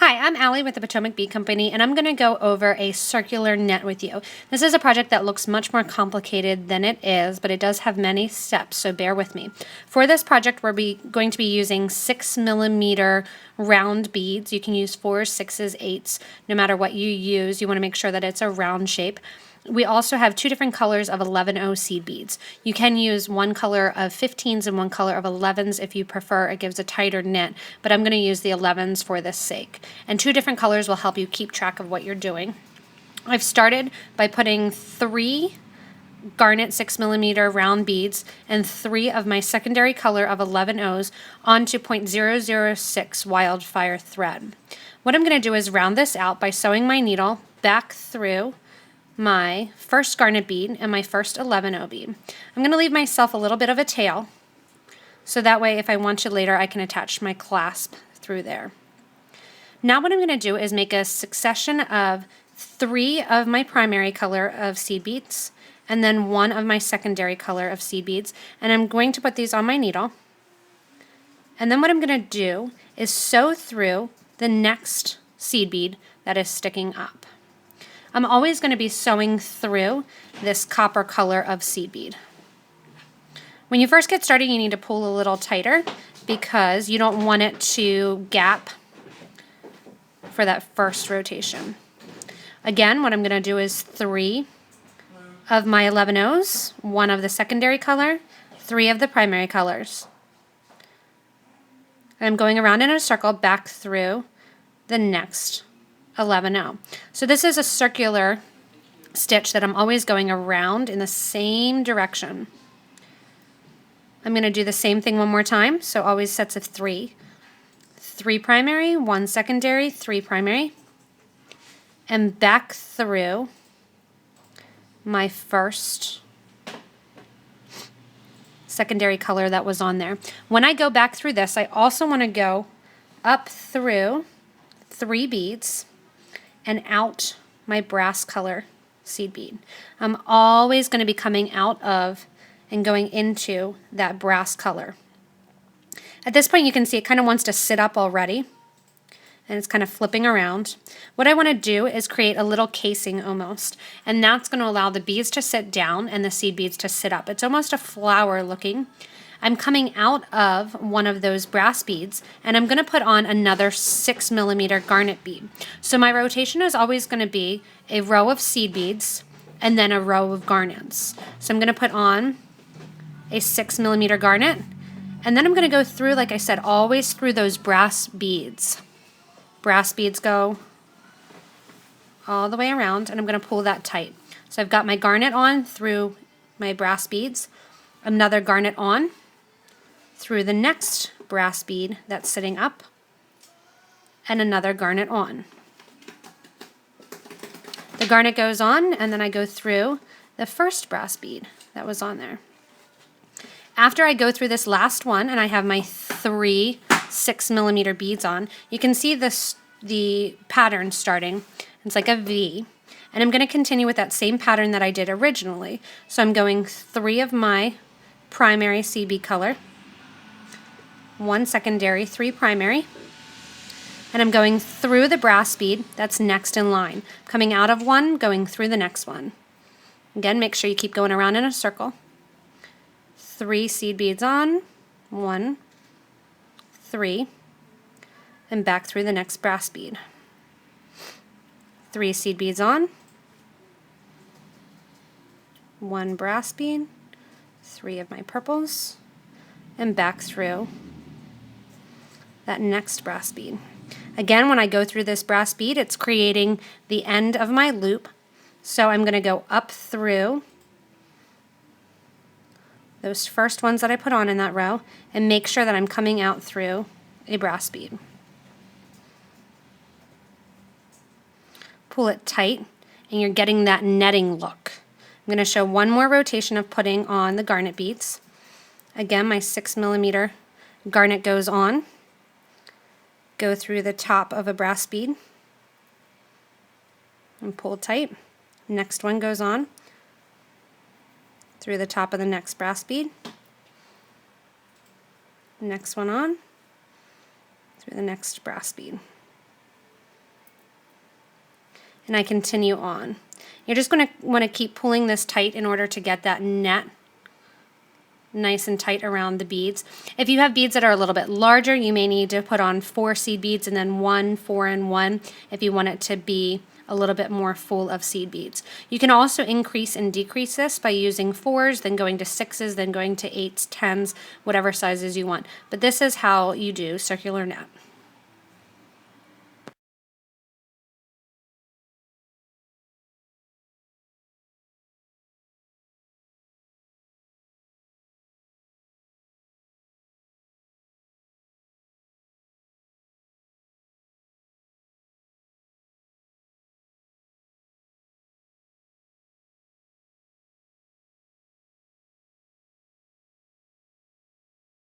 Hi, I'm Allie with the Potomac Bead Company, and I'm going to go over a circular net with you. This is a project that looks much more complicated than it is, but it does have many steps, so bear with me. For this project, we're going to be using 6mm round beads. You can use 4s, 6s, 8s, no matter what you use. You want to make sure that it's a round shape. We also have two different colors of 11-0 seed beads. You can use one color of 15s and one color of 11s if you prefer. It gives a tighter knit, but I'm going to use the 11s for this sake. And two different colors will help you keep track of what you're doing. I've started by putting 3 garnet 6mm round beads and 3 of my secondary color of 11-0s onto 0.006 wildfire thread. What I'm going to do is round this out by sewing my needle back through my first garnet bead and my first 11-0 bead. I'm going to leave myself a little bit of a tail, so that way if I want to later I can attach my clasp through there. Now what I'm going to do is make a succession of 3 of my primary color of seed beads and then 1 of my secondary color of seed beads, and I'm going to put these on my needle, and then what I'm going to do is sew through the next seed bead that is sticking up. I'm always going to be sewing through this copper color of seed bead. When you first get started, you need to pull a little tighter because you don't want it to gap for that first rotation. Again, what I'm going to do is 3 of my 11-0s, 1 of the secondary color, 3 of the primary colors. I'm going around in a circle back through the next 11-0. So this is a circular stitch that I'm always going around in the same direction. I'm going to do the same thing one more time, so always sets of 3. 3 primary, 1 secondary, 3 primary, and back through my first secondary color that was on there. When I go back through this, I also want to go up through 3 beads and out my brass color seed bead. I'm always going to be coming out of and going into that brass color. At this point you can see it kind of wants to sit up already, and it's kind of flipping around. What I want to do is create a little casing almost, and that's going to allow the beads to sit down and the seed beads to sit up. It's almost a flower looking. I'm coming out of one of those brass beads, and I'm going to put on another 6mm garnet bead. So my rotation is always going to be a row of seed beads and then a row of garnets. So I'm going to put on a 6mm garnet, and then I'm going to go through, like I said, always through those brass beads. Brass beads go all the way around, and I'm going to pull that tight. So I've got my garnet on through my brass beads, another garnet on through the next brass bead that's sitting up, and another garnet on. The garnet goes on, and then I go through the first brass bead that was on there. After I go through this last one and I have my 3 6mm beads on, you can see the pattern starting. It's like a V, and I'm going to continue with that same pattern that I did originally. So I'm going 3 of my primary seed bead color, 1 secondary, 3 primary, and I'm going through the brass bead that's next in line. Coming out of one, going through the next one. Again, make sure you keep going around in a circle. 3 seed beads on, 1, 3, and back through the next brass bead. 3 seed beads on, 1 brass bead, 3 of my purples, and back through that next brass bead. Again, when I go through this brass bead, it's creating the end of my loop. So I'm going to go up through those first ones that I put on in that row and make sure that I'm coming out through a brass bead. Pull it tight, and you're getting that netting look. I'm going to show one more rotation of putting on the garnet beads. Again, my 6mm garnet goes on. Go through the top of a brass bead and pull tight. Next one goes on through the top of the next brass bead. Next one on through the next brass bead. and I continue on. You're just going to want to keep pulling this tight in order to get that net nice and tight around the beads. If you have beads that are a little bit larger, you may need to put on 4 seed beads and then 1, 4, and 1 if you want it to be a little bit more full of seed beads. You can also increase and decrease this by using 4s, then going to 6s, then going to 8s, 10s, whatever sizes you want. But this is how you do circular net.